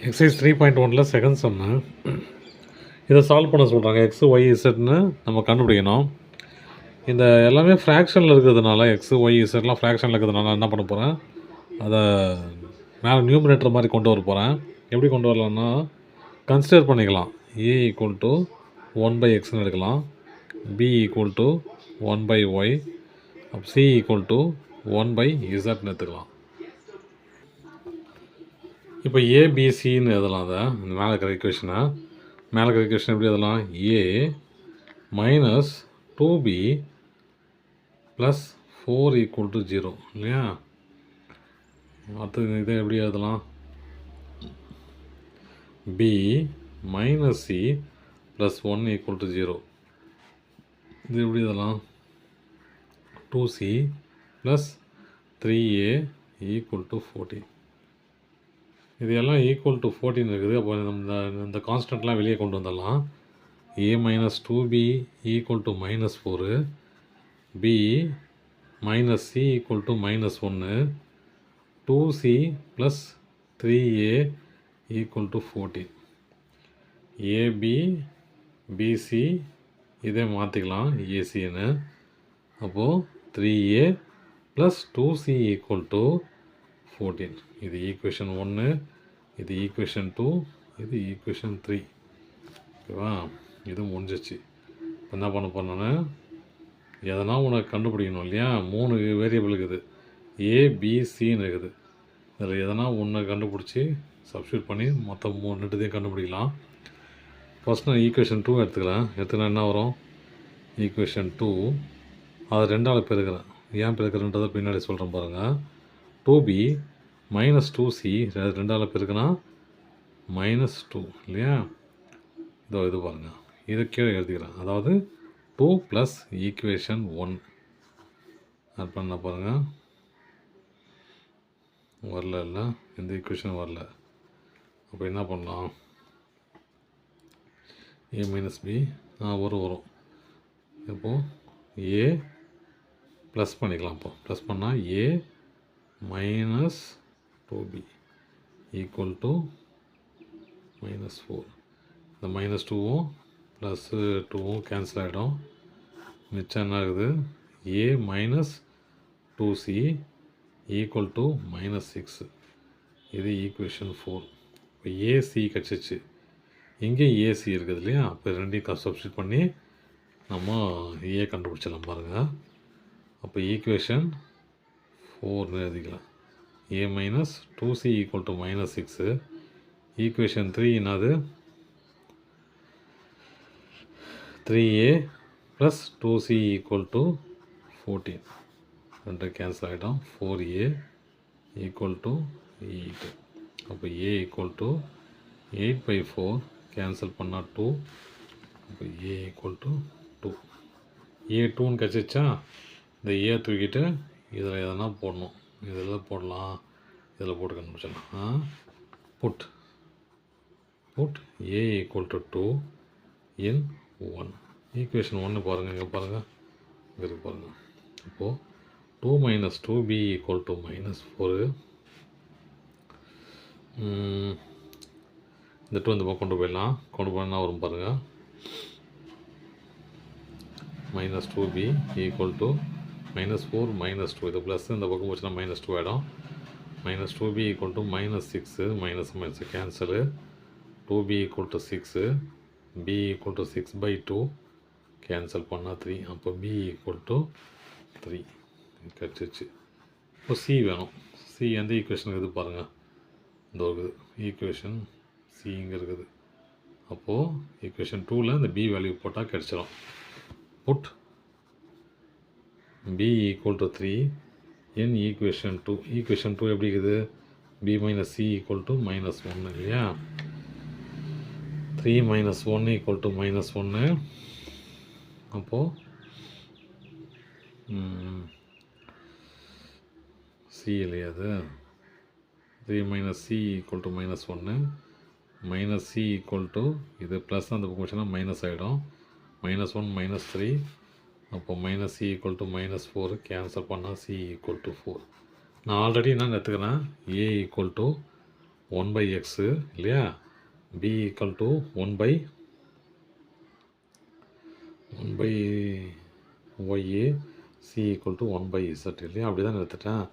Exercise 3.1ல் second சம்மு இதை solve பண்ண சொல்கிறாங்க. எக்ஸு ஒய் இசட்னு நம்ம கண்டுபிடிக்கணும். இந்த எல்லாமே ஃப்ராக்ஷனில் இருக்கிறதுனால எக்ஸு ஒய் இசட்லாம் ஃப்ராக்ஷனில் இருக்கிறதுனால என்ன பண்ண போகிறேன், அதை மேலே நியூமினேட்டர் மாதிரி கொண்டு வர போகிறேன். எப்படி கொண்டு வரலான்னா கன்சிடர் பண்ணிக்கலாம். ஏ ஈக்குவல் டு 1/xன்னு எடுக்கலாம், B equal to 1/y, C equal to 1/zன்னு எடுத்துக்கலாம். இப்போ ஏபிசின்னு எழுதலாம். அதை மேலே இருக்கிற ஈக்குவேஷனை எப்படி எழுதலாம், A minus 2b plus 4 equal to 0 இல்லையா. அடுத்தது இதை எப்படி எழுதலாம், b minus C plus 1 equal to 0. இது எப்படி எழுதலாம், 2c plus 3a equal to 14. இது எல்லாம் ஈக்குவல் டு 14 இருக்குது. அப்போ நம்ம இந்த கான்ஸ்டன்ட்லாம் வெளியே கொண்டு வந்துடலாம். a minus 2b equal to minus 4, b minus C equal to minus 1, 2c plus 3a equal to 14. AB BC இதே மாற்றிக்கலாம் ஏசின்னு. அப்போது 3a plus 2c equal to 14. இது ஈக்குவேஷன் 1, இது ஈக்குவேஷன் 2, இது ஈக்குவேஷன் 3. ஓகேவா, இது முடிஞ்சிச்சு. இப்போ என்ன பண்ண போகிறேன்னா, எதனா உனக்கு கண்டுபிடிக்கணும் இல்லையா. 3 வேரியபிள் இருக்குது, ஏபிசின்னு இருக்குது. இதில் எதனா ஒன்று கண்டுபிடிச்சி சப்ஸ்டியூட் பண்ணி மொத்தம் 3 கண்டுபிடிக்கலாம். ஃபஸ்ட் நான் ஈக்குவேஷன் 2 எடுத்துக்கலாம். என்ன வரும், ஈக்குவேஷன் 2 அதை 2ஆல் பெருக்கிறேன். ஏன் பெருக்கிறன்றதை பின்னாடி சொல்கிறேன் பாருங்கள். 2b மைனஸ் 2c 2ஆல் பெருக்கினா மைனஸ் 2 இல்லையா. இது பாருங்கள், இதை கீழே எழுதிக்கிறேன். அதாவது 2 ப்ளஸ் ஈக்குவேஷன் 1 ஆட் பண்ண பாருங்கள். இல்லை இந்த ஈக்குவேஷன் வரல. அப்போ என்ன பண்ணலாம், ஏ மைனஸ் பி வரும். இப்போது ஏ ப்ளஸ் பண்ணிக்கலாம். இப்போ ப்ளஸ் பண்ணால் A minus 2b equal to minus 4. இந்த மைனஸ் 2வும் ப்ளஸ் 2வும் கேன்சல் ஆகிடும். மிச்சம் என்ன ஆகுது, A minus 2c equal to minus 6. இது ஈக்குவேஷன் 4. இப்போ ஏசி கிடச்சிச்சு. இங்கே ஏசி இருக்குது இல்லையா. அப்போ ரெண்டையும் சப்ஸ்டியூட் பண்ணி நம்ம ஏ கண்டுபிடிச்சிடலாம் பாருங்கள். அப்போ ஈக்குவேஷன் 4ன்னு எழுதிக்கலாம். A minus 2c equal to minus 6. Equation 3 என்னது, 3a plus 2c equal to 14. 2 cancel ஆகிடும். 4a equal to 8. அப்போ a ஈக்குவல் டு 8/4 கேன்சல் பண்ணால் 2. அப்போ a ஈக்குவல் டு 2. a 2ன்னு கிடச்சிச்சா. இந்த ஏ தூக்கிட்டு இதில் எதனா போடணும். இதில் போடலாம், இதில் போட்டு கண்டுபிடிச்சிடலாம். Put A equal to 2 in 1. Equation 1 பாருங்கள், இங்கே பாருங்கள், இங்கே இருக்கு பாருங்கள். அப்போது 2 minus 2b equal to minus 4. இந்த 2 இந்த பக்கம் கொண்டு போயிடலாம் வரும் பாருங்கள். Minus 2b equal to minus 4 minus 2. இது ப்ளஸ் இந்த பக்கம் போச்சுன்னா மைனஸ் 2 ஆகிடும். Minus 2b equal to minus 6. Minus cancel. 2b equal to 6, b equal to 6/2 cancel பண்ணால் 3. அப்போ b ஈக்குவல் டு 3 கிடச்சிச்சு. இப்போ சி வேணும். சி எந்த ஈக்குவேஷன் இருக்குது பாருங்கள், இந்த இருக்குது ஈக்குவேஷன் சி இங்கே இருக்குது. அப்போது ஈக்குவேஷன் 2ல் இந்த b வேல்யூ போட்டால் கிடச்சிடும். Put b equal to 3 in equation 2. Equation 2 எப்படி இருக்குது, b minus C equal to minus 1 இல்லையா. 3 மைனஸ் 1 ஈக்குவல் டு மைனஸ் 1. அப்போது சி இல்லையா, அது 3 minus C equal to minus 1. Minus C equal to இது ப்ளஸ் அந்த பக்கம் மைனஸ் ஆகிடும். Minus 1 minus 3. அப்போ minus C equal to minus 4 cancel பண்ணால் சி ஈக்குவல் டு 4. நான் ஆல்ரெடி என்ன எடுத்துக்கிறேன், A equal to 1 by X இல்லையா, b equal to 1 by Y A, C equal to 1 by Z இல்லையா, அப்படி தான் எடுத்துட்டேன்.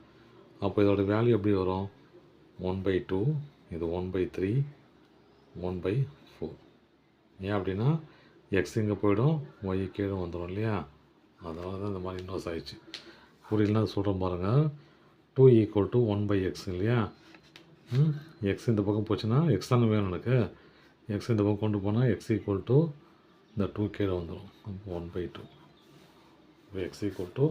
அப்போ இதோட வேல்யூ எப்படி வரும், 1 by 2, இது 1 by 3, 1 by 4. ஏன் அப்படின்னா எக்ஸ் இங்கே போயிடும், ஒய் கீழே வந்துடும் இல்லையா, அதனால தான் இந்த மாதிரி இன்வெர்ஸ் ஆயிடுச்சு. புரியலன்னா சொல்கிறேன் பாருங்கள். 2 ஈக்குவல் டு 1 by எக்ஸ் இல்லையா, எக்ஸ் இந்த பக்கம் போச்சுன்னா எக்ஸ் தானே வேணும் எனக்கு, எக்ஸ் இந்த பக்கம் கொண்டு போனால் எக்ஸ் ஈக்குவல் டு இந்த 2 கீழே வந்துடும். அப்போ 1 by 2, எக்ஸ் ஈக்குவல் டு